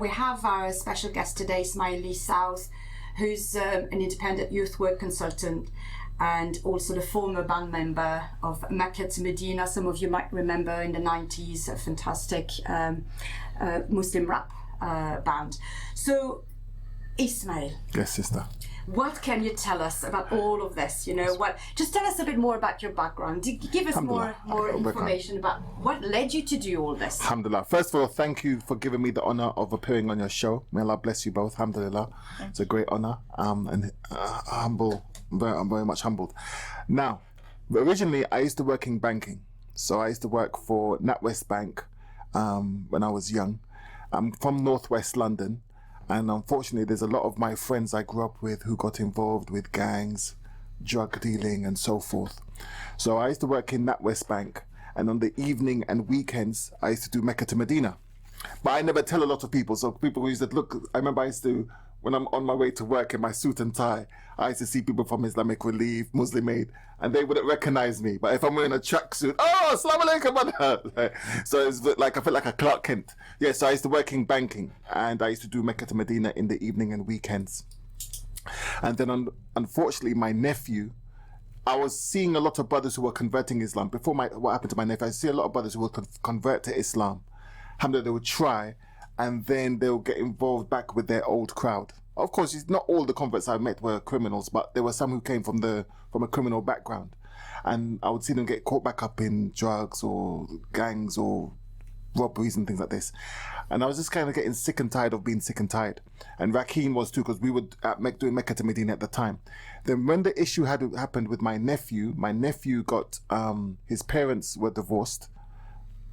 We have our special guest today, Ismael Lea South, who's an independent youth work consultant and also the former band member of Makki Medina. Some of you might remember in the 90s, a fantastic Muslim rap band. So, Ismael. Yes, sister. What can you tell us about all of this? You know, just tell us a bit more about your background. Give us more information about what led you to do all this. Alhamdulillah. First of all, thank you for giving me the honor of appearing on your show. May Allah bless you both. Alhamdulillah. It's a great honor. And humble. I'm very much humbled. Now, originally I used to work in banking. So I used to work for NatWest Bank when I was young. I'm from Northwest London. And unfortunately, there's a lot of my friends I grew up with who got involved with gangs, drug dealing, and so forth. So I used to work in NatWest Bank, and on the evening and weekends, I used to do Mecca to Medina. But I never tell a lot of people. So people used to look. I remember I used to, when I'm on my way to work in my suit and tie, I used to see people from Islamic Relief, Muslim Aid, and they wouldn't recognize me. But if I'm wearing a tracksuit, oh, Assalamu alaikum. So it's like I felt like a Clark Kent. Yeah, so I used to work in banking, and I used to do Mecca to Medina in the evening and weekends. And then unfortunately, my nephew, I was seeing a lot of brothers who were converting Islam. Before what happened to my nephew, I see a lot of brothers who would convert to Islam. Alhamdulillah, they would try, and then they'll get involved back with their old crowd. Of course, not all the converts I met were criminals, but there were some who came from a criminal background. And I would see them get caught back up in drugs or gangs or robberies and things like this. And I was just kind of getting sick and tired of being sick and tired. And Rakim was too, because we were doing Mecca to Medina at the time. Then when the issue had happened with my nephew got, his parents were divorced,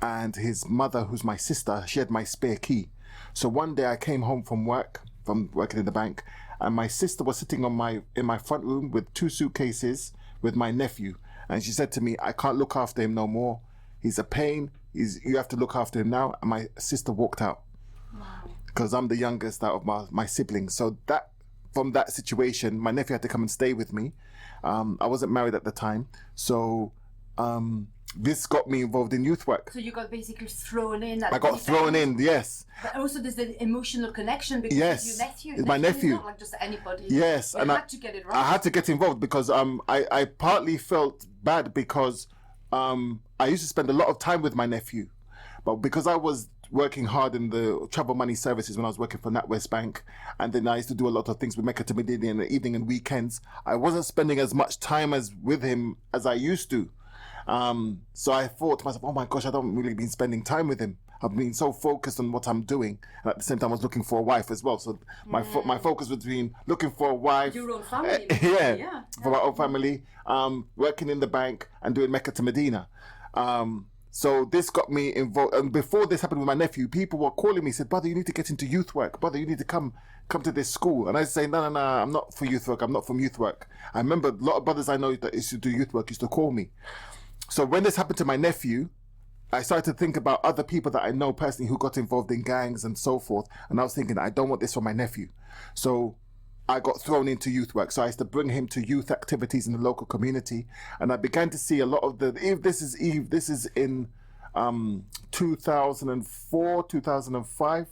and his mother, who's my sister, she had my spare key. So one day I came home from working in the bank, and my sister was sitting in my front room with 2 suitcases with my nephew. And she said to me, I can't look after him no more. He's a pain. You have to look after him now. And my sister walked out. Wow. Because I'm the youngest out of my siblings. So from that situation, my nephew had to come and stay with me. I wasn't married at the time. So, this got me involved in youth work. So you got basically thrown in. I got thrown in, yes. But also there's the emotional connection because yes, your nephew. It's my nephew. Is not like just anybody. Yes. You had to get it right. I had to get involved because I partly felt bad because I used to spend a lot of time with my nephew. But because I was working hard in the travel money services when I was working for NatWest Bank, and then I used to do a lot of things with Mecca to Medina in the evening and weekends, I wasn't spending as much time with him as I used to. So I thought to myself, oh my gosh, I don't really been spending time with him. I've been so focused on what I'm doing, and at the same time I was looking for a wife as well. So my focus was between looking for a wife, your own family, for my own family, working in the bank and doing Mecca to Medina. So this got me involved. And before this happened with my nephew, people were calling me, said, brother, you need to get into youth work. Brother, you need to come to this school. And I say, no, I'm not for youth work. I'm not from youth work. I remember a lot of brothers I know that used to do youth work used to call me. So when this happened to my nephew, I started to think about other people that I know personally who got involved in gangs and so forth. And I was thinking, I don't want this for my nephew. So I got thrown into youth work. So I used to bring him to youth activities in the local community. And I began to see a lot of this is in 2004, 2005.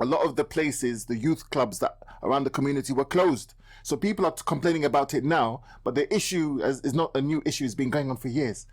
A lot of the places, the youth clubs that around the community were closed. So people are complaining about it now, but the issue is not a new issue. It's been going on for years.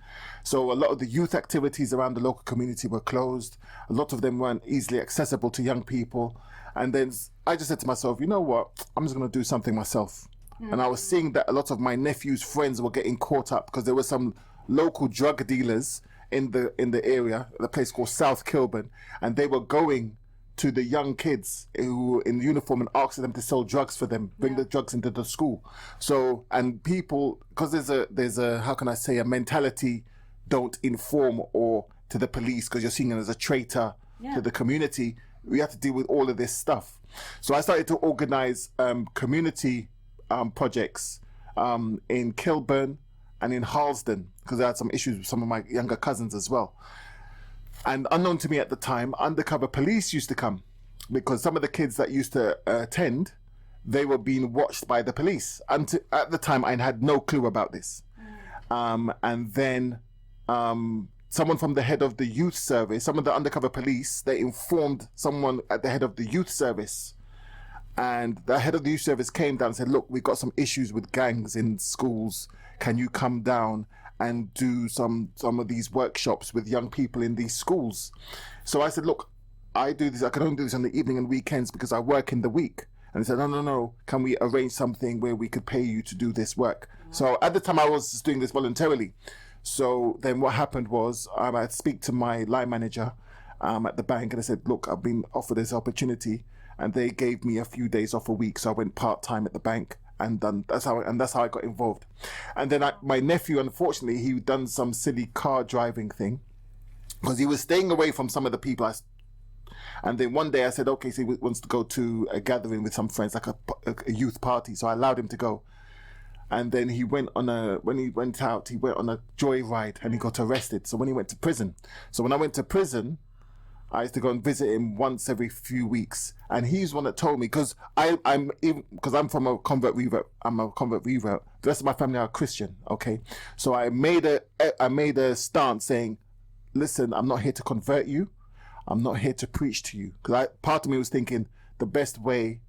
So a lot of the youth activities around the local community were closed. A lot of them weren't easily accessible to young people. And then I just said to myself, you know what? I'm just going to do something myself. And I was seeing that a lot of my nephew's friends were getting caught up because there were some local drug dealers in the area, the place called South Kilburn, and they were going to the young kids who were in uniform and asking them to sell drugs for them, bring the drugs into the school. So, and people, because there's a how can I say, a mentality, don't inform or to the police because you're seeing them as a traitor to the community. We have to deal with all of this stuff. So I started to organize community projects in Kilburn and in Harlesden because I had some issues with some of my younger cousins as well. And unknown to me at the time, undercover police used to come because some of the kids that used to attend, they were being watched by the police. And at the time, I had no clue about this. And then someone from the head of the youth service, some of the undercover police, they informed someone at the head of the youth service. And the head of the youth service came down and said, look, we've got some issues with gangs in schools. Can you come down and do some of these workshops with young people in these schools? So I said, look, I do this. I can only do this on the evening and weekends because I work in the week. And he said, no, can we arrange something where we could pay you to do this work? So at the time I was just doing this voluntarily. So then what happened was I'd speak to my line manager at the bank, and I said, look, I've been offered this opportunity, and they gave me a few days off a week. So I went part-time at the bank, and that's how I got involved. And then my nephew, unfortunately, he done some silly car driving thing because he was staying away from some of the people. And then one day I said, okay, so he wants to go to a gathering with some friends, like a youth party. So I allowed him to go. And then when he went out, he went on a joyride and he got arrested. So when he went to prison, when I went to prison, I used to go and visit him once every few weeks. And he's one that told me, because I'm from a convert revert. I'm a convert revert. The rest of my family are Christian, okay? So I made a stance saying, listen, I'm not here to convert you. I'm not here to preach to you. Because part of me was thinking the best way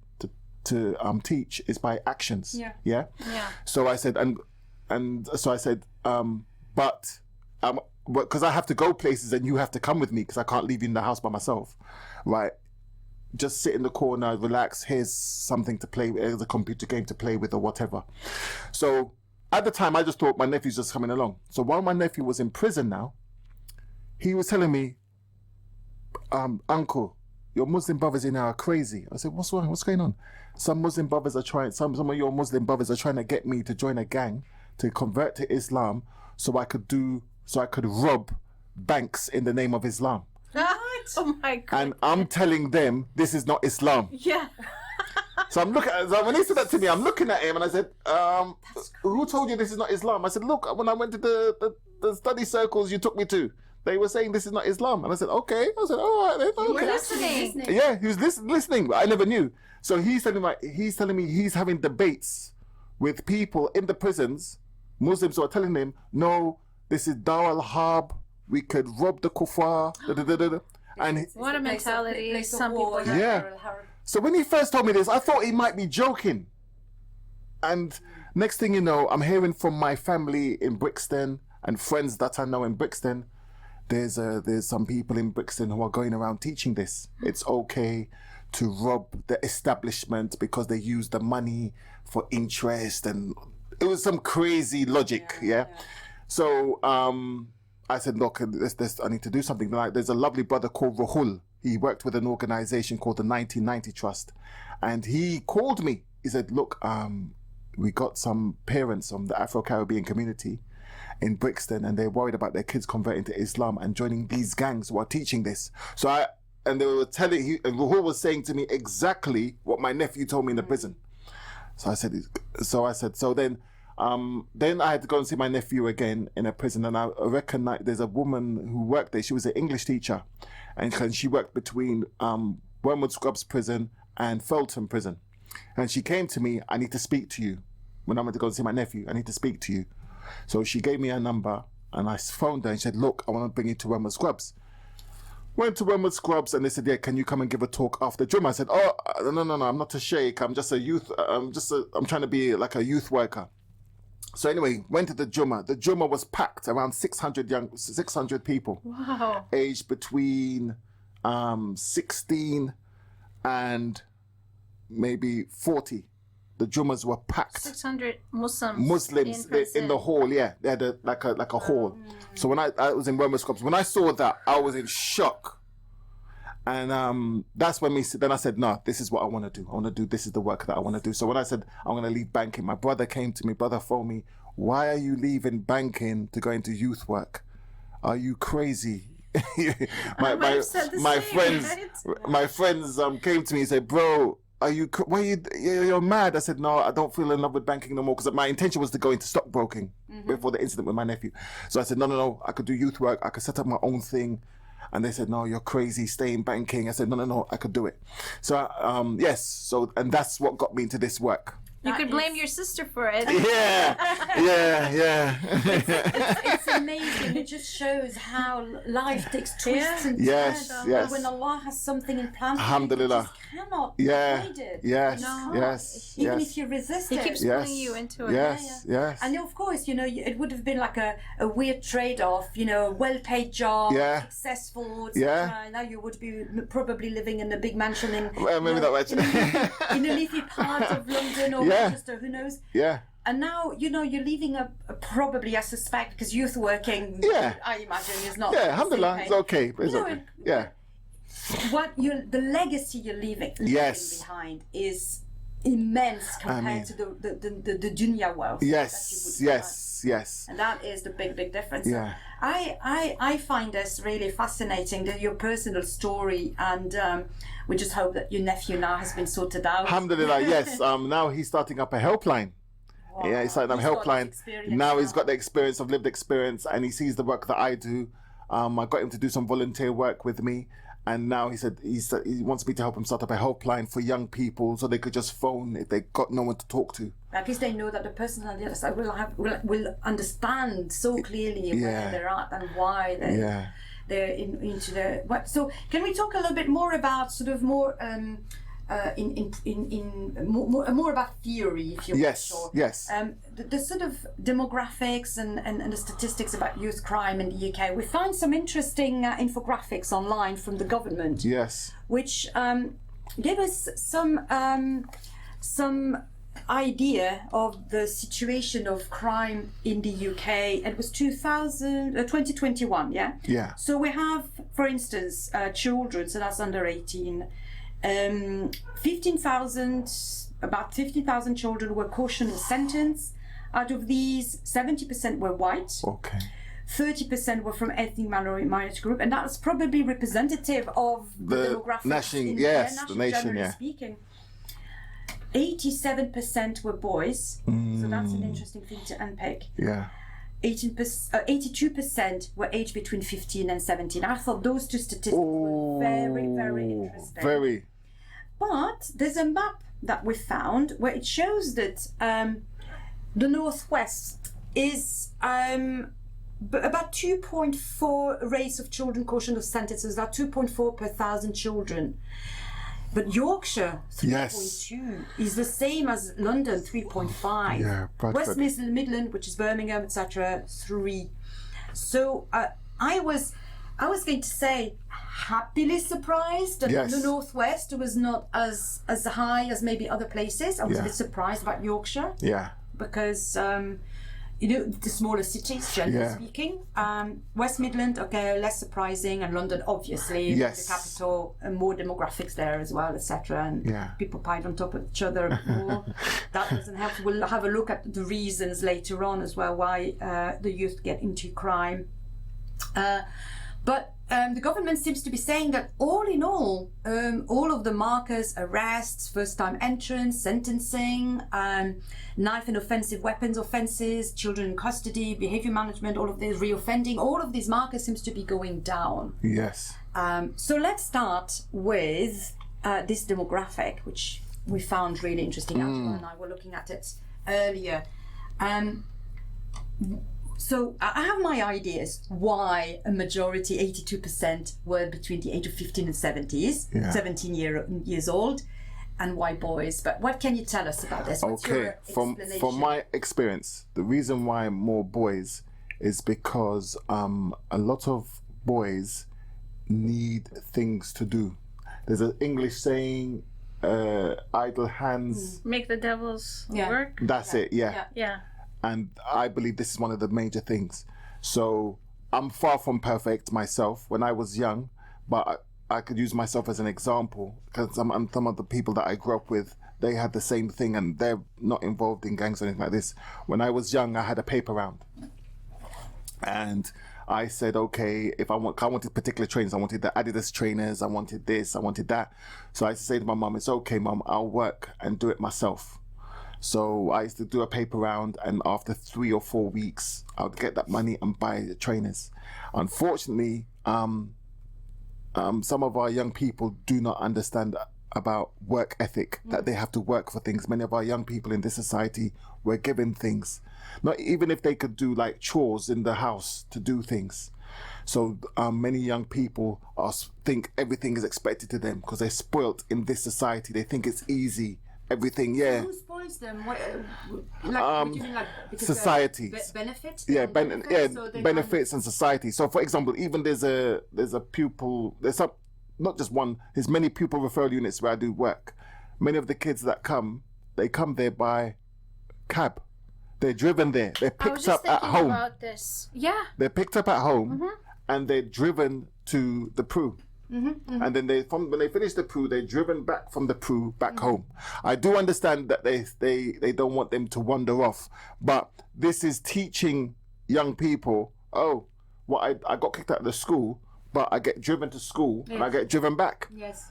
to teach is by actions. Yeah. So I said, but because I have to go places and you have to come with me because I can't leave you in the house by myself, right? Just sit in the corner, relax. Here's something to play with. Here's a computer game to play with or whatever. So at the time, I just thought my nephew's just coming along. So while my nephew was in prison now, he was telling me, uncle, your Muslim brothers in there are crazy. I said, what's wrong? What's going on? Some of your Muslim brothers are trying to get me to join a gang to convert to Islam so I could rob banks in the name of Islam. Oh my God. And I'm telling them this is not Islam. Yeah. So I'm looking at, when he said that to me, I'm looking at him and I said, who told you this is not Islam? I said, look, when I went to the study circles you took me to, they were saying this is not Islam. And I said, okay. I said, all right then. Okay. You were listening. Yeah, he was listening, but I never knew. So he's telling me he's having debates with people in the prisons, Muslims who are telling him, no, this is Dar al-Harb, we could rob the kuffar, and what a mentality some people have. Yeah. So when he first told me this, I thought he might be joking. And next thing you know, I'm hearing from my family in Brixton and friends that I know in Brixton, there's some people in Brixton who are going around teaching this. It's okay to rob the establishment because they use the money for interest, and it was some crazy logic. Yeah. So I said, look, I need to do something. Like, there's a lovely brother called Rahul. He worked with an organization called the 1990 Trust, and he called me. He said, look, we got some parents from the Afro-Caribbean community in Brixton, and they're worried about their kids converting to Islam and joining these gangs who are teaching this. And they were telling, and Rahul was saying to me exactly what my nephew told me in the prison. So then I had to go and see my nephew again in a prison, and I recognized there's a woman who worked there. She was an English teacher, and she worked between Wormwood Scrubs prison and Feltham prison. And she came to me, I need to speak to you. When I went to go and see my nephew, I need to speak to you. So she gave me her number, and I phoned her and said, look, I want to bring you to Wormwood Scrubs. Went to Wormwood Scrubs, and they said, yeah, can you come and give a talk after Juma? I said, no, I'm not a sheikh. I'm just a youth. I'm trying to be like a youth worker. So anyway, went to the Juma. The Juma was packed, around 600 people. Wow. Aged between 16 and maybe 40. The Jumas were packed. 600 Muslims in the hall. Yeah, they had like a hall. So when I was in Wormwood Scrubs, when I saw that, I was in shock. And that's when then I said, no, this is what I want to do. This is the work that I want to do. So when I said I'm going to leave banking, my brother came to me. Brother phoned me. Why are you leaving banking to go into youth work? Are you crazy? my friends came to me and said, bro, you're mad. I said, no, I don't feel in love with banking no more, because my intention was to go into stockbroking before the incident with my nephew. So I said, no, I could do youth work. I could set up my own thing. And they said, no, you're crazy, stay in banking. I said, no, I could do it. So, yes. So, and that's what got me into this work. You could blame your sister for it. Yeah. It's amazing. It just shows how life takes twists and turns. Yes. When Allah has something in plan, Alhamdulillah. you just cannot avoid it. Yes. Even if you resist He it. keeps pulling you into it. Yes. And of course, it would have been like a weird trade-off, a well-paid job, successful, etc. Now you would be probably living in a big mansion in, maybe not much. in a leafy part of London or Manchester, who knows? Yeah. And now, you're leaving probably, I suspect, because youth working, I imagine, is not. Yeah, alhamdulillah, it's okay. But it's okay. The legacy you're leaving behind is immense compared to the dunya wealth. Yes. And that is the big difference. Yeah. I find this really fascinating, your personal story, and we just hope that your nephew now has been sorted out. Alhamdulillah, yes. Now he's starting up a helpline. Wow. Yeah, he's starting up a helpline. Now he's got the experience of lived experience, and he sees the work that I do. I got him to do some volunteer work with me. And now he said he wants me to help him start up a helpline for young people, so they could just phone if they got no one to talk to. At least they know that the person on the other side will understand so clearly where they're at and why they're into the. So can we talk a little bit more about sort of more more about theory, if you will? Yes. The sort of demographics and the statistics about youth crime in the UK. We found some interesting infographics online from the government. Yes. Which gave us some idea of the situation of crime in the UK. It was 2021, yeah? Yeah. So we have, for instance, children, so that's under 18, about 15,000 children were cautioned and sentenced. Out of these, 70% were white. Okay. 30% were from ethnic minority group, and that's probably representative of the demographics. Nation, the nation, generally speaking. 87% were boys, so that's an interesting thing to unpick. Yeah. 82% were aged between 15 and 17. I thought those two statistics were very, very interesting. Very. But there's a map that we found where it shows that the Northwest is about 2.4 rates of children caution of sentences, about 2.4 per 1,000 children. But Yorkshire, 3.2, is the same as London, 3.5. Yeah, West Midland, which is Birmingham, etc., 3. So I was going to say happily surprised that the Northwest was not as high as maybe other places. I was a bit surprised about Yorkshire. Yeah. Because the smaller cities, generally speaking. West Midland, less surprising, and London, obviously, the capital, and more demographics there as well, etc. And people piled on top of each other more. That doesn't help. We'll have a look at the reasons later on as well why the youth get into crime. But the government seems to be saying that all in all of the markers, arrests, first-time entrance, sentencing, knife and offensive weapons offences, children in custody, behaviour management, all of these reoffending, all of these markers seems to be going down. Yes. So let's start with this demographic, which we found really interesting. Angela and I were looking at it earlier. So I have my ideas why a majority, 82%, were between the age of 15 and 17 years old, and why boys. But what can you tell us about this? What's your explanation? From my experience, the reason why more boys is because a lot of boys need things to do. There's an English saying, idle hands make the devil's work. That's it, yeah. And I believe this is one of the major things. So I'm far from perfect myself when I was young, but I could use myself as an example because some of the people that I grew up with, they had the same thing and they're not involved in gangs or anything like this. When I was young, I had a paper round. And I said, okay, I wanted particular trainers. I wanted the Adidas trainers. I wanted this, I wanted that. So I used to say to my mum, it's okay, mum, I'll work and do it myself. So I used to do a paper round, and after 3 or 4 weeks, I would get that money and buy the trainers. Unfortunately, some of our young people do not understand about work ethic, that they have to work for things. Many of our young people in this society were given things, not even if they could do like chores in the house to do things. So many young people think everything is expected to them because they're spoilt in this society. They think it's easy. Everything, yeah. So who spoils them? What do you mean, like, because society. Benefits? Yeah, So benefits and society. So, for example, even there's a pupil. Not just one. There's many pupil referral units where I do work. Many of the kids that come, they come there by cab. They're driven there. They're picked up at home. About this. Yeah. They're picked up at home, and they're driven to the Peru. And then when they finish the Peru, they're driven back from the Peru back home. I do understand that they don't want them to wander off, but this is teaching young people. Oh, I got kicked out of the school, but I get driven to school and I get driven back. Yes.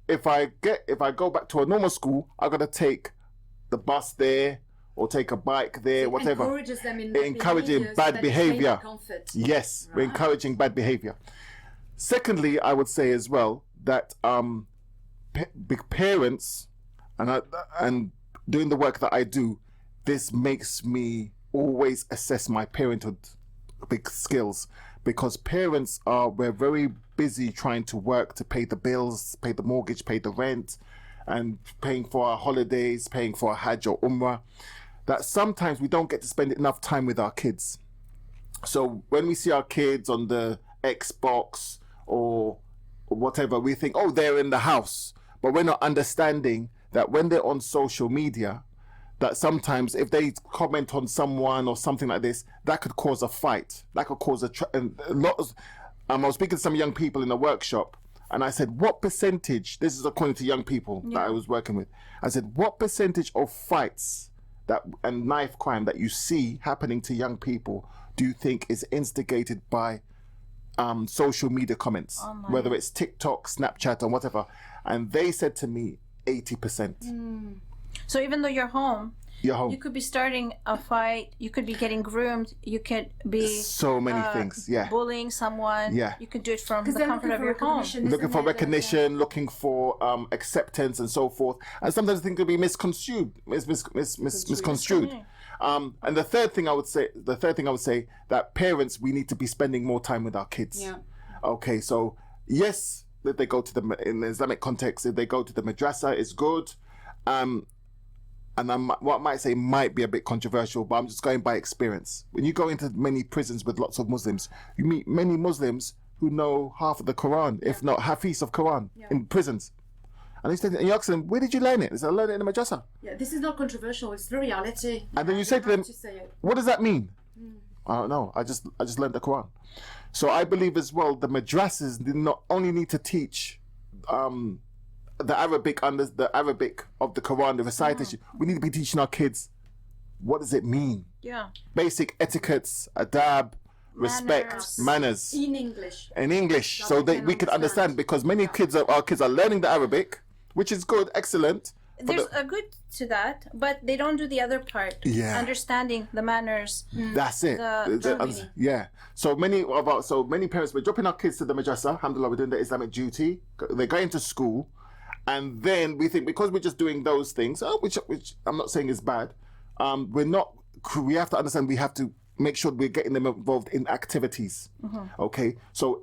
If I go back to a normal school, I gotta take the bus there or take a bike there, whatever. Encourages them in encouraging bad behavior. Yes, we're encouraging bad behavior. Secondly, I would say as well that big parents and doing the work that I do, this makes me always assess my parenthood big skills, because parents we're very busy trying to work to pay the bills, pay the mortgage, pay the rent, and paying for our holidays, paying for a Hajj or Umrah, that sometimes we don't get to spend enough time with our kids. So when we see our kids on the Xbox or whatever, we think, oh, they're in the house. But we're not understanding that when they're on social media, that sometimes if they comment on someone or something like this, that could cause a fight. That could cause I was speaking to some young people in a workshop, and I said, what percentage, this is according to young people that I was working with, I said, what percentage of fights and knife crime that you see happening to young people do you think is instigated by social media comments, whether it's TikTok, Snapchat, or whatever? And they said to me, 80%. So even though you're home, you could be starting a fight, you could be getting groomed, you could be so many things, bullying someone. You could do it from the comfort of your home. Looking for recognition, looking for acceptance and so forth. And sometimes things could be misconstrued. And the third thing I would say that parents, we need to be spending more time with our kids. Yeah. Okay, so yes, if they go to in the Islamic context, if they go to the madrasa, it's good. And what I might say might be a bit controversial, but I'm just going by experience. When you go into many prisons with lots of Muslims, you meet many Muslims who know half of the Quran, if not Hafiz of Quran, in prisons. And you ask them, where did you learn it? They say, I learned it in the madrasa. Yeah, this is not controversial, it's the reality. And then you say to them, what does that mean? I don't know, I just learned the Quran. So I believe as well, the madrasas did not only need to teach the Arabic of the Quran, the recitation. We need to be teaching our kids, what does it mean? Yeah. Basic etiquettes, adab, respect, manners. In English. So that we could understand, because many our kids are learning the Arabic, which is good, excellent. There's a good to that, but they don't do the other part. Yeah. Understanding the manners. That's it. Yeah. So many parents, we're dropping our kids to the madrasa. Alhamdulillah, we're doing the Islamic duty. They're going to school. And then we think, because we're just doing those things, which I'm not saying is bad, we have to understand, we have to make sure we're getting them involved in activities. Okay? So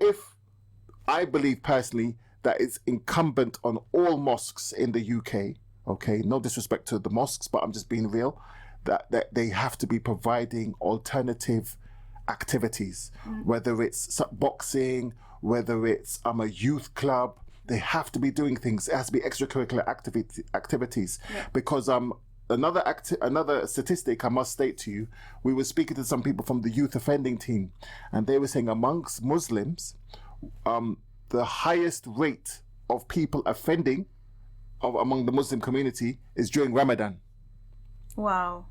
I believe personally that it's incumbent on all mosques in the UK, okay, no disrespect to the mosques, but I'm just being real, that they have to be providing alternative activities, whether it's boxing, whether it's a youth club. They have to be doing things. It has to be extracurricular activities. Because another statistic I must state to you, we were speaking to some people from the youth offending team, and they were saying amongst Muslims, the highest rate of people offending among the Muslim community is during Ramadan. Wow.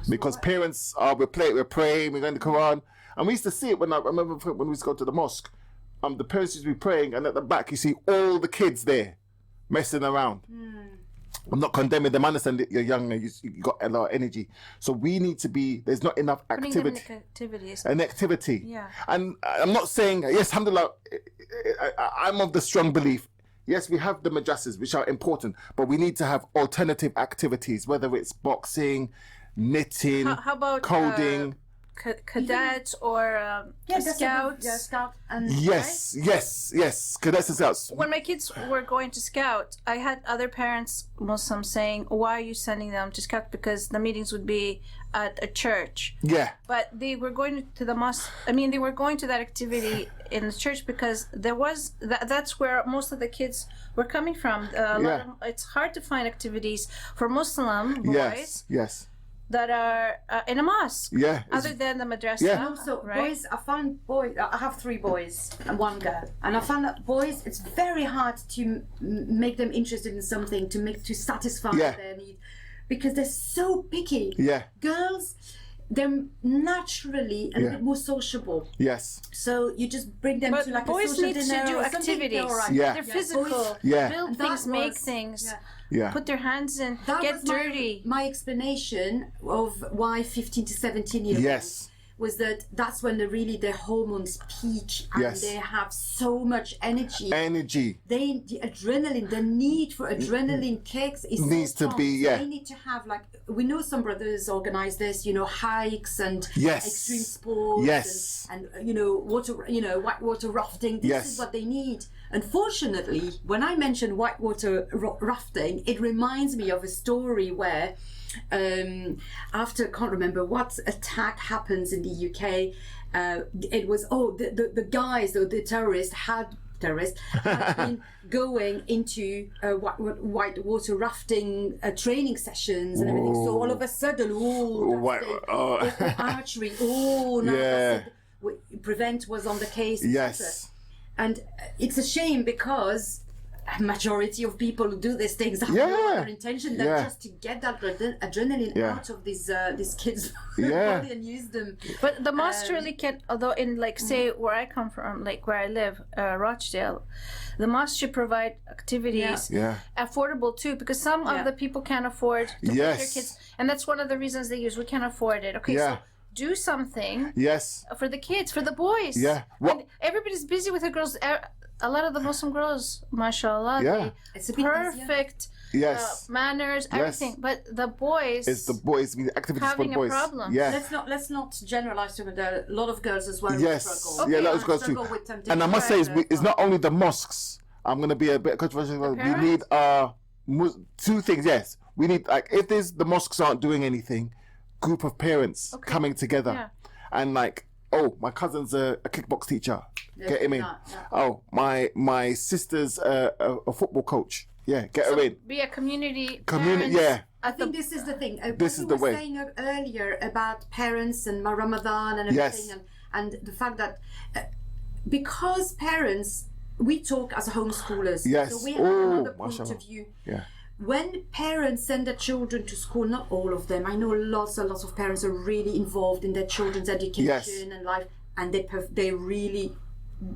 Because parents we're praying, we're going to the Quran, and we used to see it I remember when we used to go to the mosque. The parents used to be praying, and at the back you see all the kids there messing around. I'm not condemning them. I understand that you're young and you got a lot of energy. So we need to be, there's not enough activity. Yeah. And I'm not saying, yes, alhamdulillah, I'm of the strong belief, yes, we have the madrasas, which are important, but we need to have alternative activities, whether it's boxing, knitting, How about coding. Cadets or scouts? Scout and Yes, right? yes, cadets and scouts. When my kids were going to scout, I had other parents, Muslims, saying, "Why are you sending them to scout?" Because the meetings would be at a church. Yeah. But they were going to the mosque. I mean, they were going to that activity in the church because there was that's where most of the kids were coming from. It's hard to find activities for Muslim boys. Yes. That are in a mosque. Yeah. Other than the madrasa. Yeah. Also, right? boys, I have 3 boys and 1 girl, and I found that boys, it's very hard to make them interested in something, to satisfy their need, because they're so picky. Yeah. Girls, they're naturally a bit more sociable. Yes. So you just bring them to like a boys social need dinner to do or something, activities. they're all right. Yeah. They're physical. Yeah. Build things, make things. Yeah. Put their hands in. That get was dirty. My explanation of why 15 to 17 years old was that's when their hormones peak and they have so much energy. The adrenaline, the need for adrenaline kicks is needs so to be So they need to have, like, we know some brothers organize this, hikes and extreme sports and whitewater rafting. This is what they need. Unfortunately, when I mention whitewater rafting, it reminds me of a story where after, I can't remember what attack happens in the UK, it was the guys, or the terrorists had been going into whitewater rafting training sessions and everything. So all of a sudden, archery, Prevent was on the case, etc. And it's a shame because a majority of people who do these things have no other intention than just to get that adrenaline out of these kids' body and use them. But the mosque really can, although in, like, say where I come from, like where I live, Rochdale, the mosque should provide activities affordable too, because some of the people can't afford to put their kids, and that's one of the reasons they use, we can't afford it. Okay, so do something for the kids, for the boys. Yeah. And everybody's busy with the girls. A lot of the Muslim girls, mashallah, it's a bit perfect manners, everything. But the boys, it's the boys, activities for the boys. Having a problem. Yeah. Let's not generalize too much. There are a lot of girls as well who struggle. Yeah, a lot of girls too. And I must say, it's not only the mosques. I'm going to be a bit controversial. We need 2 things. Yes, we need, like, if the mosques aren't doing anything, group of parents coming together and, like, my cousin's a kickbox teacher. Get him in. My sister's a football coach. Yeah, get her in. Be a community. I think this is the thing. This is the way. Saying earlier about parents and Ramadan and everything, and the fact that because parents, we talk as homeschoolers, so we have another point of view. Yeah. When parents send their children to school, not all of them, I know lots of parents are really involved in their children's education and life, and they really,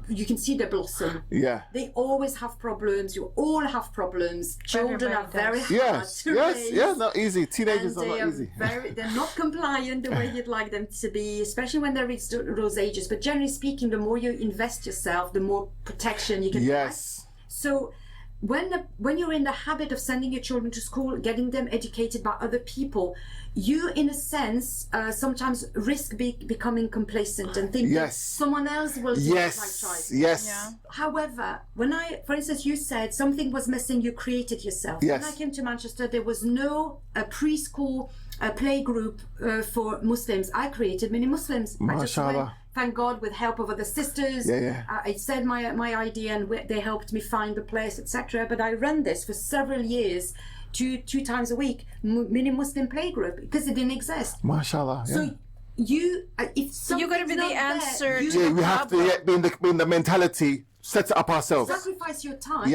you can see they blossom. Yeah. They always have problems. You all have problems. Children are very hard to raise. Not easy. Teenagers are not easy. They're not compliant the way you'd like them to be, especially when they reach those ages. But generally speaking, the more you invest yourself, the more protection you can provide. So when you're in the habit of sending your children to school, getting them educated by other people, you, in a sense, sometimes risk becoming complacent and thinking someone else will do my choice. However, for instance, you said something was missing, you created yourself. When I came to Manchester, there was no preschool play group for Muslims. I created many Muslims. I just went, thank God, with help of other sisters. I said my idea and they helped me find the place, etc. But I ran this for several years, two times a week, mini Muslim play group, because it didn't exist. MashaAllah. So you're going to be the answer. We have to be in the mentality. Set it up ourselves. Sacrifice your time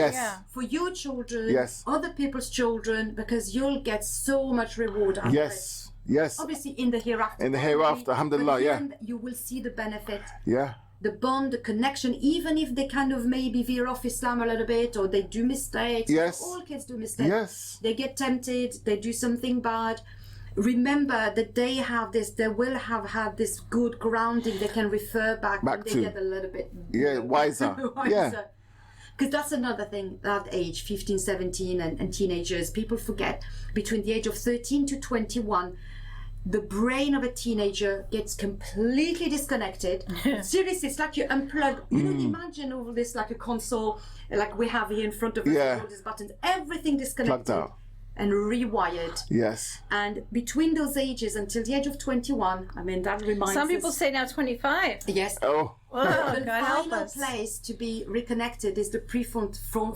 for your children, other people's children, because you'll get so much reward out of it. Yes. Obviously, in the hereafter. Alhamdulillah, you will see the benefit. Yeah. The bond, the connection, even if they kind of maybe veer off Islam a little bit, or they do mistakes. Yes. All kids do mistakes. Yes. They get tempted, they do something bad. Remember that they will have had this good grounding they can refer back when they get a little bit wiser. Yeah. because that's another thing, that age, 15, 17 and teenagers, people forget, between the age of 13 to 21, the brain of a teenager gets completely disconnected. Seriously, it's like you unplug. You don't imagine all this like a console, like we have here in front of us, all these buttons, everything disconnected. Plugged out. And rewired. Yes. And between those ages until the age of 21, I mean, that reminds Some people say now 25. Yes. Oh. The final place to be reconnected is the prefrontal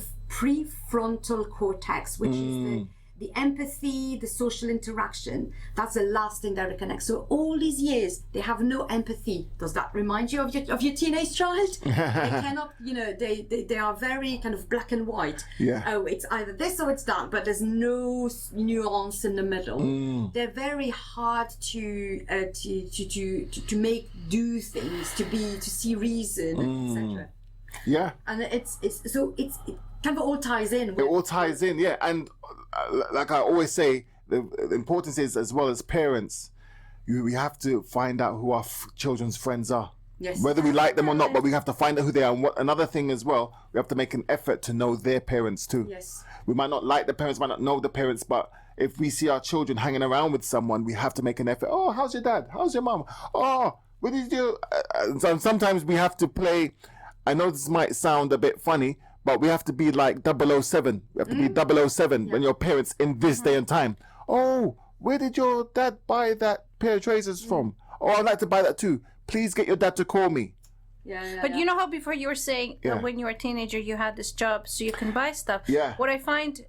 cortex, which is the empathy, the social interaction. That's the last thing that reconnects. So all these years, they have no empathy. Does that remind you of your teenage child? They cannot, they are very kind of black and white. Yeah. Oh, it's either this or it's that, but there's no nuance in the middle. They're very hard to make do things, to see reason, etc. Yeah. And it kind of all ties in. It all ties in, yeah. And like I always say, the importance is, as well as parents, we have to find out who our children's friends are. Yes. Whether we like them or not, but we have to find out who they are. And another thing as well, we have to make an effort to know their parents too. Yes. We might not like the parents, might not know the parents, but if we see our children hanging around with someone, we have to make an effort. Oh, how's your dad? How's your mom? Oh, what did you do? Sometimes we have to play. I know this might sound a bit funny, but we have to be like 007. We have to be 007 when your parents in this day and time. Oh, where did your dad buy that pair of trousers from? Oh, I'd like to buy that too. Please get your dad to call me. But you know how before you were saying that when you were a teenager you had this job so you can buy stuff. Yeah. What I find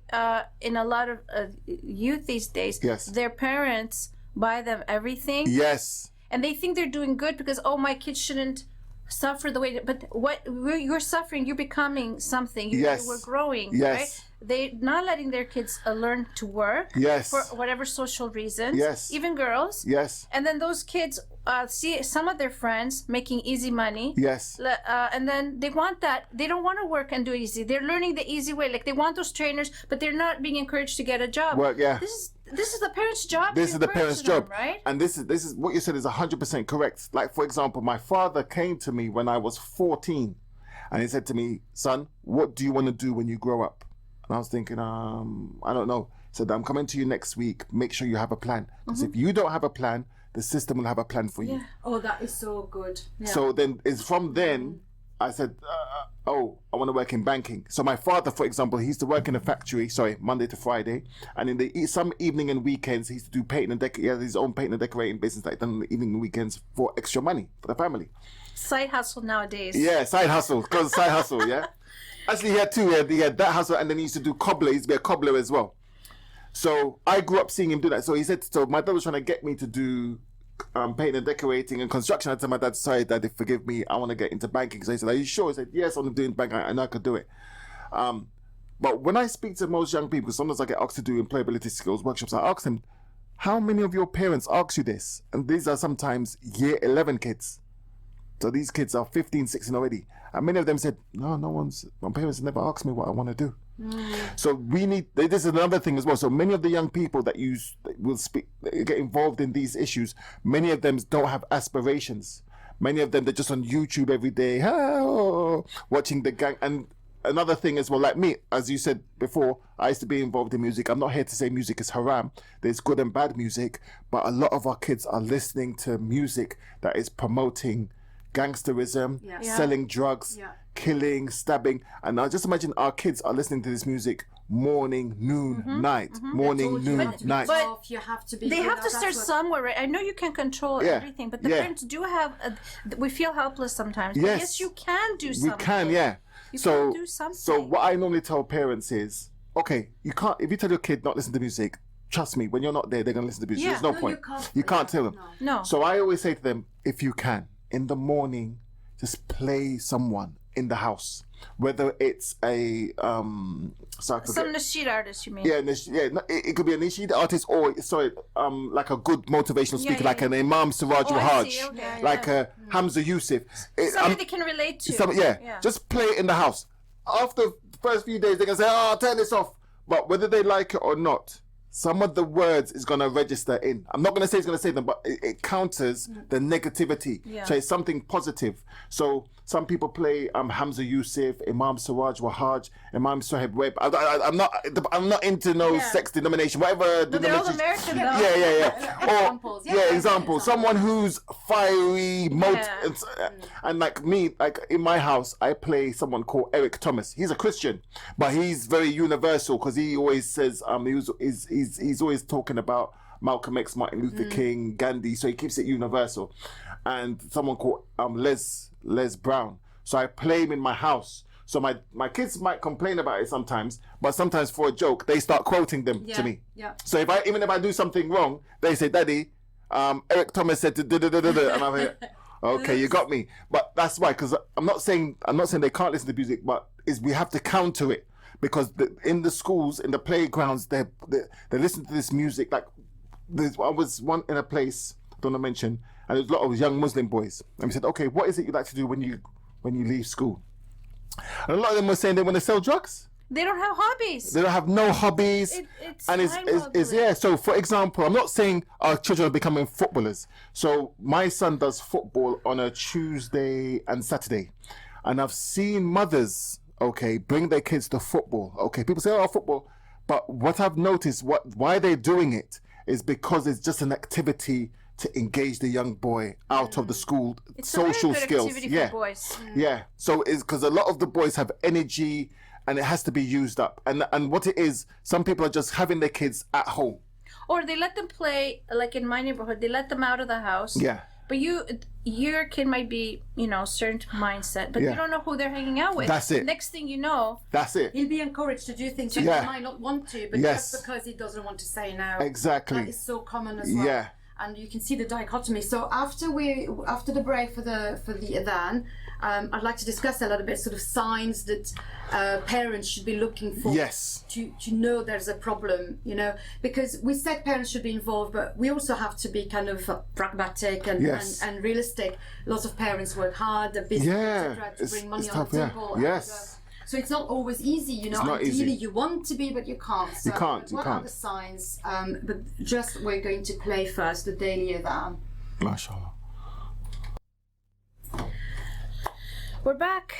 in a lot of youth these days, their parents buy them everything. Yes. And they think they're doing good because, oh, my kids shouldn't suffer the way but what you're suffering, you're becoming something. We're growing, right? They're not letting their kids learn to work for whatever social reasons, even girls, and then those kids see some of their friends making easy money, and then they want that. They don't want to work and do it easy. They're learning the easy way, like they want those trainers, but they're not being encouraged to get a job. This is the parents' job. This is the parents' job, right? And this is what you said is 100% correct. Like, for example, my father came to me when I was 14, and he said to me, "Son, what do you want to do when you grow up?" And I was thinking, I don't know. He said, "I'm coming to you next week. Make sure you have a plan, because if you don't have a plan, the system will have a plan for you." Oh, that is so good. So then it's from then I said, I want to work in banking. So my father, for example, he used to work in a factory, Monday to Friday. And in some evening and weekends, he used to do painting and he had his own painting and decorating business, like done in the evening and weekends for extra money for the family. Side hustle nowadays. Yeah, side hustle. Because side hustle, yeah. Actually, he had two. He had that hustle, and then he used to do cobbler. He used to be a cobbler as well. So I grew up seeing him do that. So he said, my dad was trying to get me to do painting and decorating and construction. I told my dad, "Sorry, Daddy, forgive me. I want to get into banking." So he said, "Are you sure?" I said, "Yes, I'm doing banking. I know I could do it." But when I speak to most young people, sometimes I get asked to do employability skills workshops, I ask them, "How many of your parents ask you this?" And these are sometimes year 11 kids. So these kids are 15, 16 already. And many of them said, my parents never asked me what I want to do. So this is another thing as well. So many of the young people that get involved in these issues, many of them don't have aspirations. Many of them, they're just on YouTube every day, watching the gang. And another thing as well, like me, as you said before, I used to be involved in music. I'm not here to say music is haram. There's good and bad music, but a lot of our kids are listening to music that is promoting gangsterism, selling drugs, killing, stabbing. And now just imagine our kids are listening to this music morning, noon, night, morning, noon, night. But you have to be. They have to start somewhere, right? I know you can control everything, but the parents do have. We feel helpless sometimes. But yes, you can do something. We can, yeah. You can do something. So what I normally tell parents is, okay, you can't. If you tell your kid not listen to music, trust me, when you're not there, they're gonna listen to music. Yeah. There's no point. You can't tell them. No. So I always say to them, if you can, in the morning, just play someone in the house, whether it's a some nasheed artist, you mean? Yeah, it could be a nasheed artist or like a good motivational speaker, like an Imam Siraj Hajj, like a Hamza Yousef. Somebody they can relate to. Just play it in the house. After the first few days, they're gonna say, "Oh, turn this off." But whether they like it or not, some of the words is going to register in. I'm not going to say it's going to say them, but it counters the negativity. Yeah. So it's something positive. So some people play Hamza Yousef, Imam Siraj Wahaj, Imam Sohaib Webb. I'm not into no sex denomination, whatever denomination. They're all American, though. Yeah. Examples. Someone who's fiery, and like me, like in my house, I play someone called Eric Thomas. He's a Christian, but he's very universal because he always says he's always talking about Malcolm X, Martin Luther King, Gandhi, so he keeps it universal. And someone called Les Brown. So I play him in my house. So my kids might complain about it sometimes, but sometimes for a joke, they start quoting them to me. Yeah. So even if I do something wrong, they say, Daddy, Eric Thomas said da-da-da-da-da, and I'm like, okay, you got me. But that's why, because I'm not saying they can't listen to music, but we have to counter it. Because in the schools, in the playgrounds, they listen to this music. Like, I was one in a place, I don't want to mention, and there's a lot of young Muslim boys. And we said, okay, what is it you like to do when you leave school? And a lot of them were saying they want to sell drugs. They don't have hobbies. They don't have no hobbies. It's So, for example, I'm not saying our children are becoming footballers. So my son does football on a Tuesday and Saturday, and I've seen mothers, bring their kids to football. People say, oh, football. But what I've noticed, why they're doing it is because it's just an activity to engage the young boy out of the school, it's social a very good skills. Activity for boys. Yeah. So it's because a lot of the boys have energy and it has to be used up. And what it is, some people are just having their kids at home. Or they let them play, like in my neighborhood, they let them out of the house. Yeah. But your kid might be, certain mindset, but you don't know who they're hanging out with. That's it. Next thing you know, that's it. He'll be encouraged to do things that he might not want to, but just because he doesn't want to say no. Exactly. That is so common as well. Yeah. And you can see the dichotomy. So after the break for the adhan, I'd like to discuss a little bit sort of signs that parents should be looking for to know there's a problem, because we said parents should be involved, but we also have to be kind of pragmatic and realistic. Lots of parents work hard, they're busy, etc., to bring money on the table. Yes. So it's not always easy, It's not ideally easy. You want to be, but you can't. So you can't. What are the signs? But just we're going to play first the daily adhan. MashaAllah. We're back.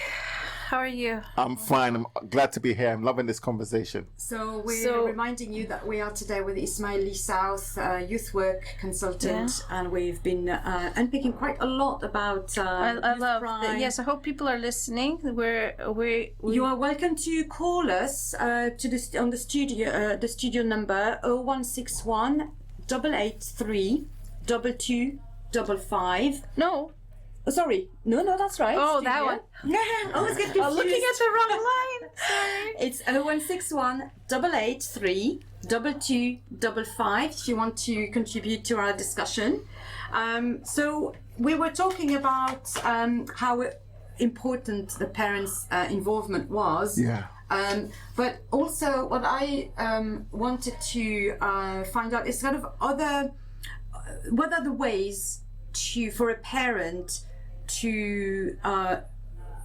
How are you? I'm fine. I'm glad to be here. I'm loving this conversation. So we're reminding you that we are today with Ismael Lea South, youth work consultant, and we've been unpicking quite a lot about I love crime. Yes, I hope people are listening. You are welcome to call us on the studio number 0161 883 2255. No. Oh, sorry. No, that's right. Oh, studio. that one. Yeah, always get confused. I'm looking at the wrong line. Sorry. It's 0161 883 2255 if you want to contribute to our discussion. So we were talking about how important the parents' involvement was. Yeah. But also what I wanted to find out is kind of what are the ways for a parent to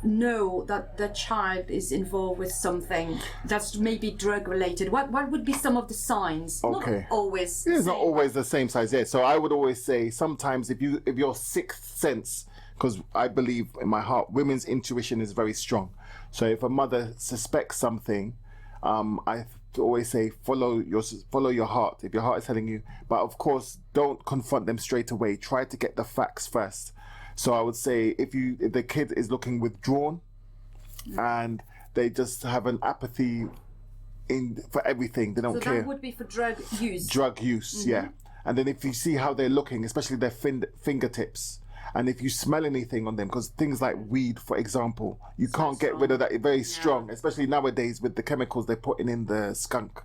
know that the child is involved with something that's maybe drug related. What would be some of the signs? Okay. Not always. It's not always the same size. Yeah. So I would always say sometimes if your sixth sense, because I believe in my heart, women's intuition is very strong. So if a mother suspects something, I always say follow your heart if your heart is telling you. But of course, don't confront them straight away. Try to get the facts first. So I would say if the kid is looking withdrawn and they just have an apathy for everything, they don't care. So that would be for drug use. Drug use, yeah. And then if you see how they're looking, especially their fingertips, and if you smell anything on them, because things like weed, for example, you can't get rid of that. It's very strong, especially nowadays with the chemicals they're putting in the skunk,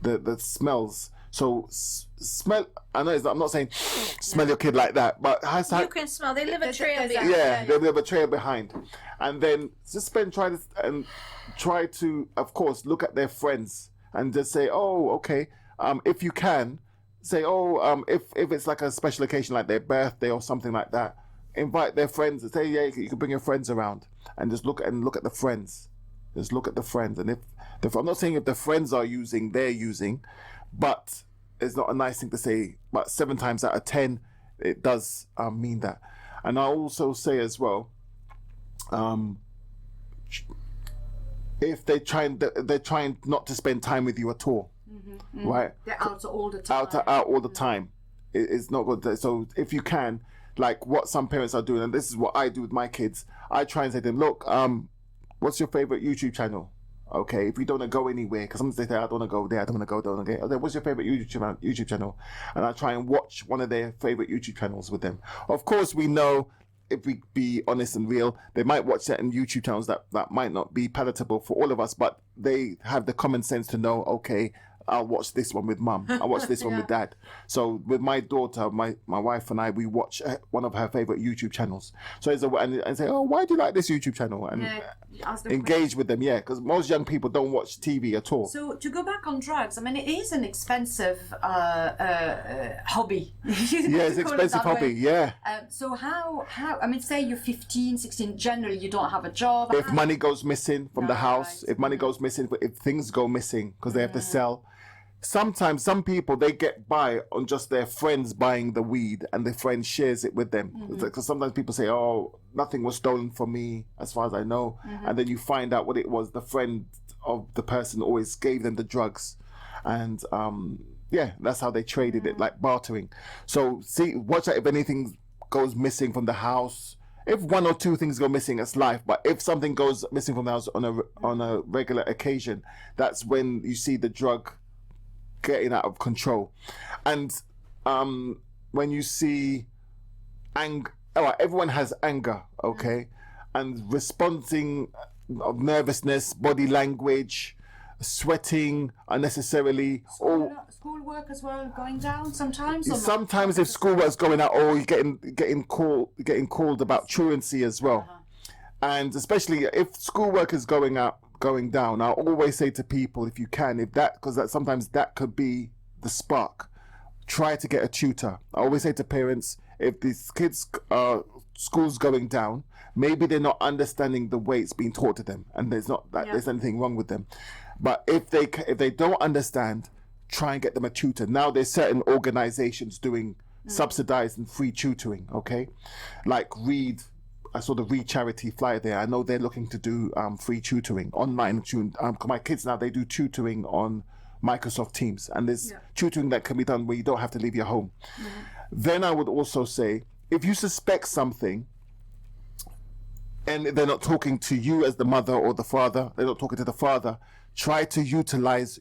the smells. So smell. I know I'm not saying smell your kid like that, but you can smell. They leave a trail behind. Yeah, they leave a trail behind, and then just try to, of course, look at their friends and just say, oh, okay, if you can, say, oh, if it's like a special occasion like their birthday or something like that, invite their friends and say, yeah, you can bring your friends around and just look at the friends. Just look at the friends, and if I'm not saying if the friends are using, they're using. but it's not a nice thing to say. But 7 times out of 10, it does mean that. And I also say as well, if they're trying not to spend time with you at all, right? They're out all the time. Out all the time. It's not good. So if you can, like what some parents are doing, and this is what I do with my kids, I try and say to them, look, what's your favorite YouTube channel? Okay, if you don't want to go anywhere, because sometimes they say, I don't want to go there, I don't want to go there, okay. Okay, what's your favorite YouTube channel? And I try and watch one of their favorite YouTube channels with them. Of course, we know, if we be honest and real, they might watch certain YouTube channels that might not be palatable for all of us, but they have the common sense to know, okay, I'll watch this one with mum. I'll watch this one with dad. So with my daughter, my wife and I, we watch one of her favorite YouTube channels. So and say, oh, why do you like this YouTube channel? And engage with them, because most young people don't watch TV at all. So to go back on drugs, I mean, it is an expensive hobby. It's an expensive hobby, so how, I mean, say you're 15, 16, generally you don't have a job. If money goes missing from the house, if money goes missing, if things go missing because they have to sell. Sometimes some people, they get by on just their friends buying the weed and the friend shares it with them. Because sometimes people say, oh, nothing was stolen from me as far as I know. And then you find out what it was. The friend of the person always gave them the drugs. And that's how they traded it, like bartering. So watch out if anything goes missing from the house. If 1 or 2 things go missing, it's life. But if something goes missing from the house on a regular occasion, that's when you see the drug getting out of control. And when you see everyone has anger, okay, and responding of nervousness, body language, sweating unnecessarily, schoolwork as well going down sometimes. Sometimes if schoolwork's going out, or you're getting called about truancy as well, and especially if schoolwork is going down, I always say to people, if you can, because sometimes that could be the spark, try to get a tutor. I always say to parents, if these kids school's going down, maybe they're not understanding the way it's being taught to them, and there's anything wrong with them. But if they don't understand, try and get them a tutor. Now there's certain organizations doing subsidized and free tutoring, okay, like Read. I saw the Read charity flyer there. I know they're looking to do free tutoring online. My kids now, they do tutoring on Microsoft Teams, and there's tutoring that can be done where you don't have to leave your home. Then I would also say, if you suspect something and they're not talking to you as the mother or the father, they're not talking to the father, try to utilize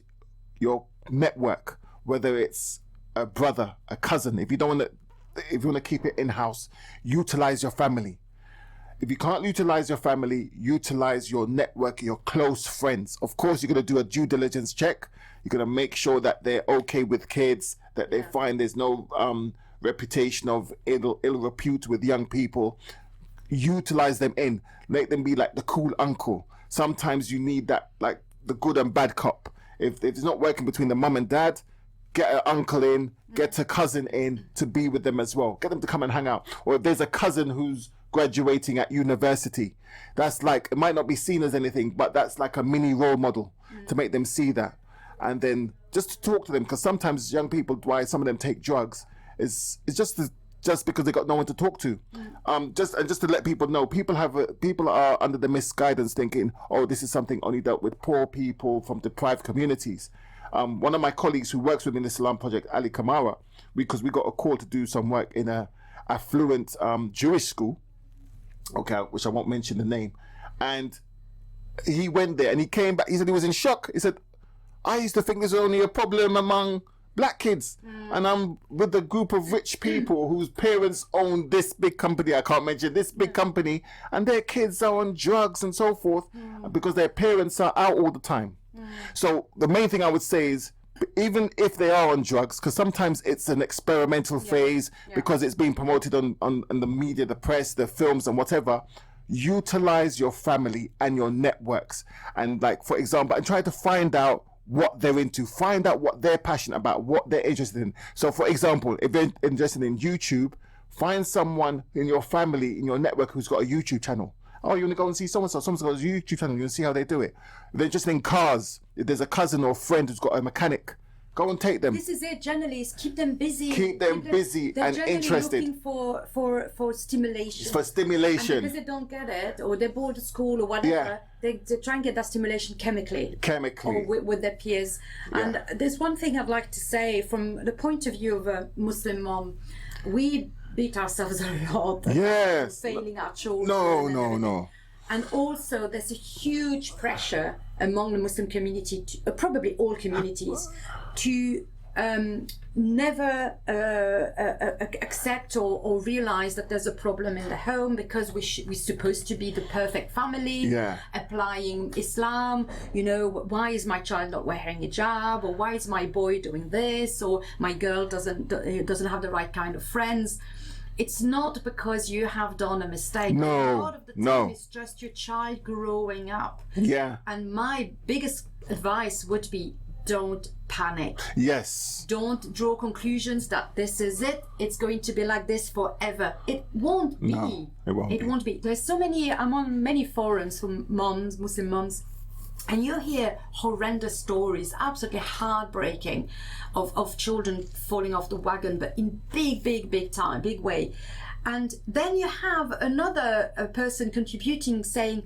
your network, whether it's a brother, a cousin. If you want to keep it in-house, utilize your family. If you can't utilize your family, utilize your network, your close friends. Of course, you're going to do a due diligence check. You're going to make sure that they're okay with kids, that they find there's no reputation of ill repute with young people. Utilize them in. Make them be like the cool uncle. Sometimes you need that, like the good and bad cop. If it's not working between the mum and dad, get an uncle in, get a cousin in to be with them as well. Get them to come and hang out. Or if there's a cousin who's graduating at university, that's like, it might not be seen as anything, but that's like a mini role model to make them see that. And then just to talk to them, because sometimes young people, why some of them take drugs, is just because they got no one to talk to. Just to let people know, people are under the misguidance thinking, oh, this is something only dealt with poor people from deprived communities. One of my colleagues who works with me in the Salam Project, Ali Kamara, because we got a call to do some work in a affluent Jewish school, okay, which I won't mention the name, and he went there and he came back. He said he was in shock. He said, I used to think this was only a problem among black kids, and I'm with a group of rich people whose parents own this big company, I can't mention this big company, and their kids are on drugs and so forth because their parents are out all the time. So the main thing I would say is, even if they are on drugs, because sometimes it's an experimental phase because it's being promoted on the media, the press, the films and whatever, utilize your family and your networks. And like, for example, and try to find out what they're into, find out what they're passionate about, what they're interested in. So for example, if they're interested in YouTube, find someone in your family, in your network who's got a YouTube channel. Oh, you want to go and see someone's got a YouTube channel, you want to see how they do it. If they're interested in cars, if there's a cousin or friend who's got a mechanic Go and take them. This is it. Journalists, keep them busy. Keep them busy and interested. Looking for stimulation. It's for stimulation. And because they don't get it, or they're bored at school or whatever, they try and get that stimulation chemically. Or with their peers. And there's one thing I'd like to say from the point of view of a Muslim mom. We beat ourselves a lot. Yes. Failing our children. No. And also, there's a huge pressure among the Muslim community, probably all communities, to never accept or realize that there's a problem in the home, because we're supposed to be the perfect family, applying Islam. You know, why is my child not wearing hijab, or why is my boy doing this, or my girl doesn't have the right kind of friends. It's not because you have done a mistake. No, a lot of the time it's just your child growing up. Yeah. And my biggest advice would be, don't panic. Yes. Don't draw conclusions that this is it. It's going to be like this forever. It won't be. No, it won't be. There's so many, I'm on many forums from moms, Muslim moms, and you hear horrendous stories, absolutely heartbreaking, of children falling off the wagon, but in big way. And then you have another person contributing, saying,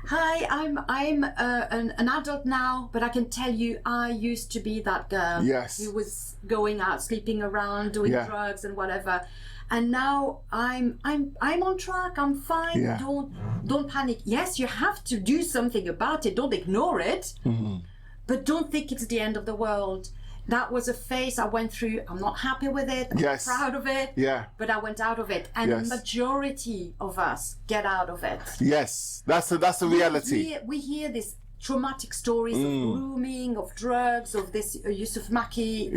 "Hi, I'm an adult now, but I can tell you, I used to be that girl who was going out, sleeping around, doing drugs and whatever. And now I'm on track. I'm fine. Yeah. Don't panic. Yes, you have to do something about it. Don't ignore it, but don't think it's the end of the world. That was a phase I went through. I'm not happy with it. I'm not proud of it. Yeah. But I went out of it, and the majority of us get out of it. Yes, that's the reality. We hear this traumatic stories of grooming, of drugs, of this Yousef Makki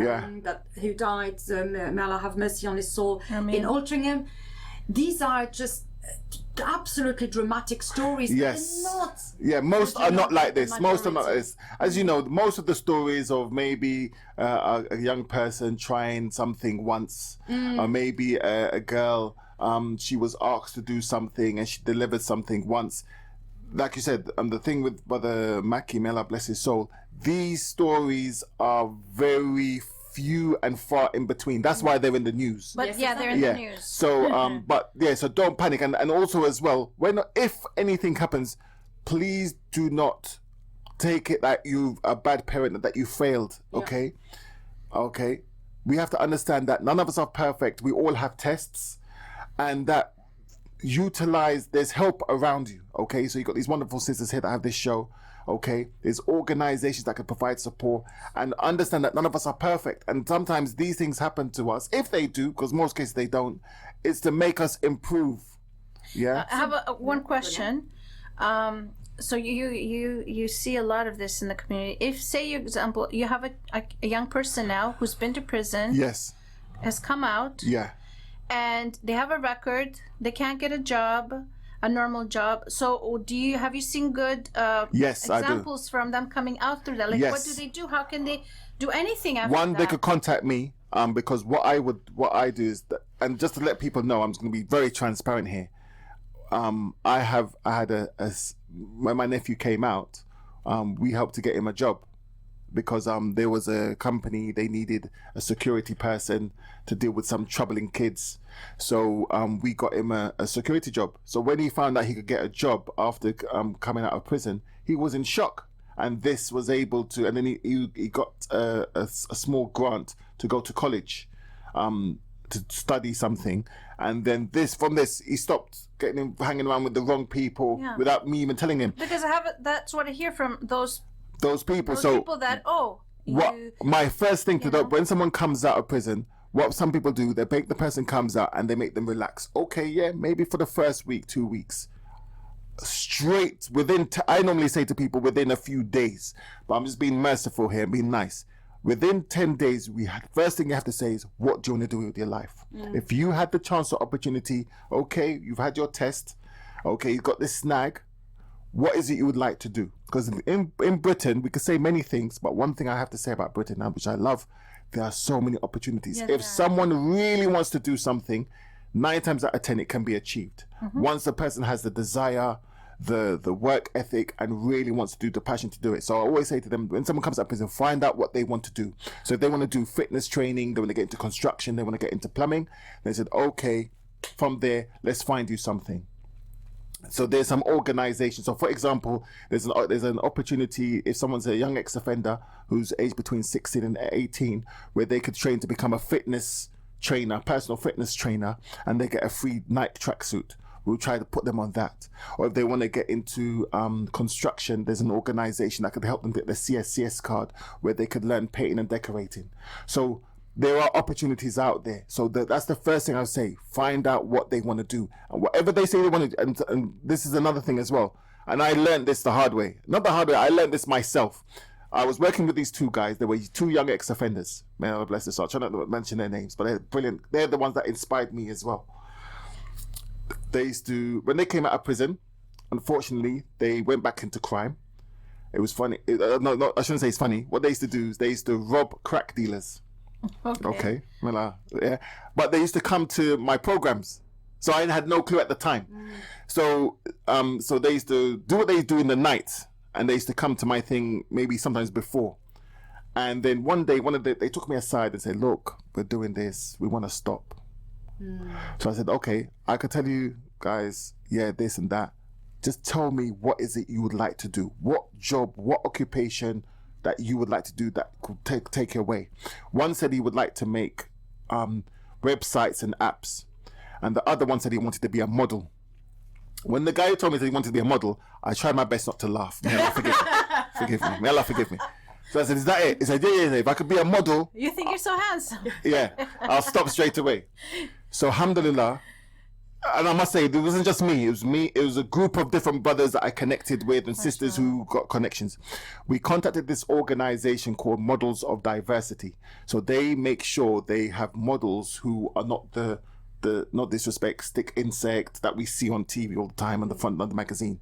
who died, may Allah have mercy on his soul, in Altrincham. These are just absolutely dramatic stories. Yes. Most are not like this. Most are not like this. As you know, most of the stories of maybe a young person trying something once, or maybe a girl, she was asked to do something and she delivered something once. Like you said, the thing with Brother Makki, may Allah bless his soul, these stories are very few and far in between. That's why they're in the news. But they're in the news. So, so don't panic. And also as well, if anything happens, please do not take it that you're a bad parent, that you failed, okay? Okay? We have to understand that none of us are perfect. We all have tests, and that there's help around you, okay? So you got these wonderful sisters here that have this show, okay? There's organizations that can provide support, and understand that none of us are perfect, and sometimes these things happen to us. If they do, because most cases they don't, it's to make us improve. I have one question. So you see a lot of this in the community. If, say, for example, you have a young person now who's been to prison, has come out, and they have a record, they can't get a job, a normal job. So have you seen good examples from them coming out through that? Like, what do they do? How can they do anything after that? They could contact me, because what I do is that, and just to let people know, I'm just going to be very transparent here. When my nephew came out, we helped to get him a job, because there was a company, they needed a security person to deal with some troubling kids. So we got him a security job. So when he found out he could get a job after coming out of prison, he was in shock. And this was able to, and then he got a small grant to go to college, to study something. And then from this, he stopped hanging around with the wrong people without me even telling him. Because that's what I hear from those people. People that, my first thing to do, when someone comes out of prison, what some people do, they make the person comes out and they make them relax. Okay, maybe for the first week, 2 weeks. Straight within, I normally say to people within a few days, but I'm just being merciful here, being nice. Within 10 days, first thing you have to say is, what do you want to do with your life? If you had the chance or opportunity, okay, you've had your test, okay, you've got this snag, what is it you would like to do? Because in Britain, we could say many things, but one thing I have to say about Britain now, which I love, there are so many opportunities. If someone really wants to do something, 9 times out of 10, it can be achieved. Once the person has the desire, the work ethic and really wants to do the passion to do it. So I always say to them, when someone comes up prison, find out what they want to do. So if they want to do fitness training, they want to get into construction, they want to get into plumbing, they said, okay, from there, let's find you something. So there's some organization. So for example, there's an opportunity if someone's a young ex-offender who's aged between 16 and 18, where they could train to become a fitness trainer, personal fitness trainer, and they get a free Nike tracksuit. We'll try to put them on that. Or if they want to get into construction, there's an organization that could help them get the CSCS card where they could learn painting and decorating. So there are opportunities out there. So that's the first thing I would say. Find out what they want to do. And whatever they say they want to do, and this is another thing as well. And I learned this the hard way. Not the hard way, I learned this myself. I was working with these two guys. They were two young ex-offenders. May Allah bless their soul. I try not to mention their names, but they're brilliant. They're the ones that inspired me as well. They used to, when they came out of prison, unfortunately, they went back into crime. It was funny. No, I shouldn't say it's funny. What they used to do is they used to rob crack dealers. Okay. Well, yeah. But they used to come to my programs. So I had no clue at the time. So they used to do what they do in the night, and they used to come to my thing maybe sometimes before. And then one day, they took me aside and said, look, we're doing this. We want to stop. So I said, okay, I could tell you guys, yeah, this and that. Just tell me, what is it you would like to do? What job, what occupation that you would like to do that could take you away? One said he would like to make websites and apps. And the other one said he wanted to be a model. When the guy told me that he wanted to be a model, I tried my best not to laugh. May Allah forgive me. May Allah forgive me. So I said, is that it? He said, yeah. If I could be a model. You think you're so handsome. Yeah, I'll stop straight away. So alhamdulillah, and I must say, it wasn't just me. It was a group of different brothers that I connected with and sisters who got connections. We contacted this organization called Models of Diversity. So they make sure they have models who are not the not disrespect, stick insect that we see on TV all the time on the front of the magazine.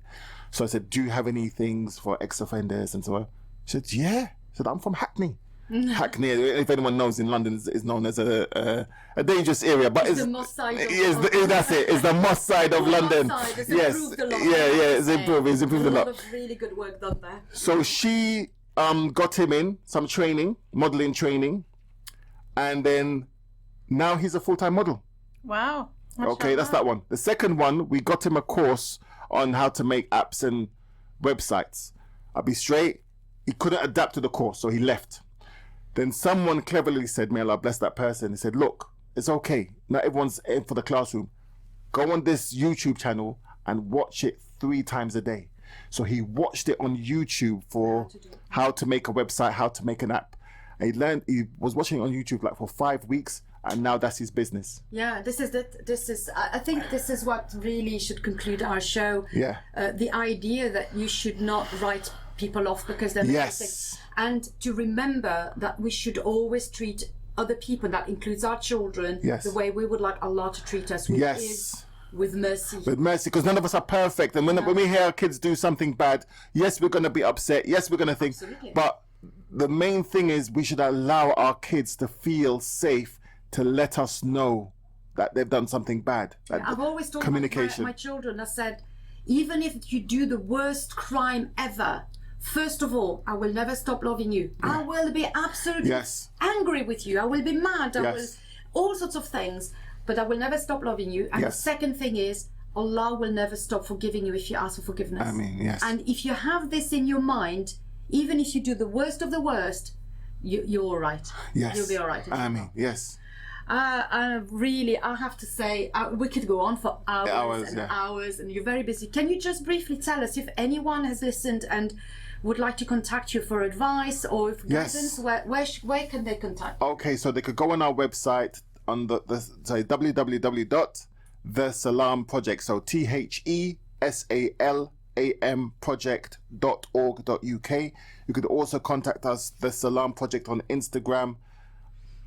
So I said, do you have any things for ex-offenders and so on? She said, yeah. I said, I'm from Hackney. Hackney, if anyone knows, in London is known as a dangerous area, but it's the Moss side. That's it. It's the Moss side of London. Yes, it's improved a lot. A lot of really good work done there. So she got him in some training, modeling training, and then now he's a full-time model. Wow. Okay, that's that one. The second one, we got him a course on how to make apps and websites. I'll be straight. He couldn't adapt to the course, so he left. Then someone cleverly said, may Allah bless that person, he said, look, it's okay. Not everyone's in for the classroom. Go on this YouTube channel and watch it 3 times a day. So he watched it on YouTube for how to make a website, how to make an app. And he was watching it on YouTube like for 5 weeks, and now that's his business. Yeah, I think this is what really should conclude our show. Yeah. The idea that you should not write people off because they're mistake, and to remember that we should always treat other people, that includes our children, the way we would like Allah to treat us, which is with mercy. With mercy, because none of us are perfect, and when we hear our kids do something bad, yes, we're going to be upset, yes, we're going to think, but the main thing is we should allow our kids to feel safe to let us know that they've done something bad. I've always told my children, I said, even if you do the worst crime ever, first of all, I will never stop loving you. I will be absolutely angry with you. I will be mad. I will all sorts of things, but I will never stop loving you. And the second thing is, Allah will never stop forgiving you if you ask for forgiveness. And if you have this in your mind, even if you do the worst of the worst, you're all right. You'll be all right. Really, I have to say, we could go on for hours and hours, and you're very busy. Can you just briefly tell us if anyone has listened and would like to contact you for advice or for guidance, where can they contact you? Okay, so they could go on our website on www.thesalam Project, so THESALAM project.org.uk. You could also contact us, The Salam Project, on Instagram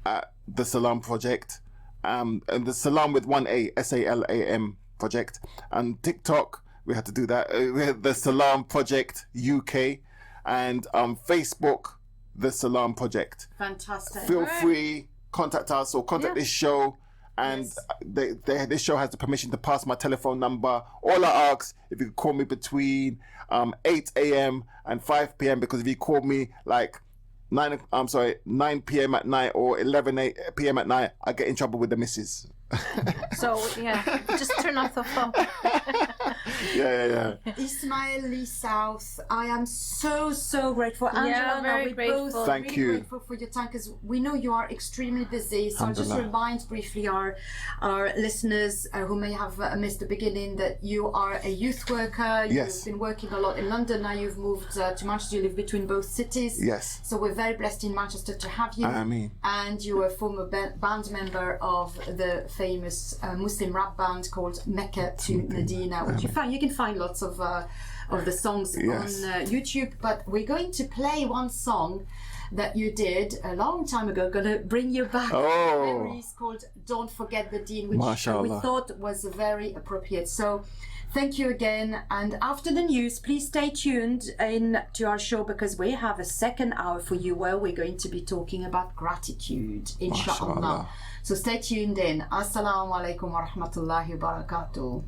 at The Salam Project, and The Salam with 1A, SALAM Project, and TikTok, we had to do that, we had The Salam Project UK, and Facebook, The Salam Project. Fantastic. Feel free, contact us or contact this show, and this show has the permission to pass my telephone number. All I ask, if you could call me between 8 a.m. and 5 p.m. because if you call me like 9 p.m. at night or 11 p.m. at night, I get in trouble with the missus. So just turn off the phone. Ismael Lea South, I am so grateful. Angela, very grateful. Both Thank you. Grateful for your time because we know you are extremely busy. So I'll just remind briefly our listeners who may have missed the beginning that you are a youth worker. You've been working a lot in London. Now you've moved to Manchester. You live between both cities. Yes. So we're very blessed in Manchester to have you. And you are a former band member of the famous Muslim rap band called Mecca to Medina, which you can find lots of the songs on YouTube. But we're going to play one song that you did a long time ago. Gonna bring you back memories, called "Don't Forget the Deen," which we thought was very appropriate. So thank you again, and after the news, please stay tuned in to our show because we have a second hour for you where we're going to be talking about gratitude, inshallah. So stay tuned in. Assalamu alaikum wa rahmatullahi wa barakatuh.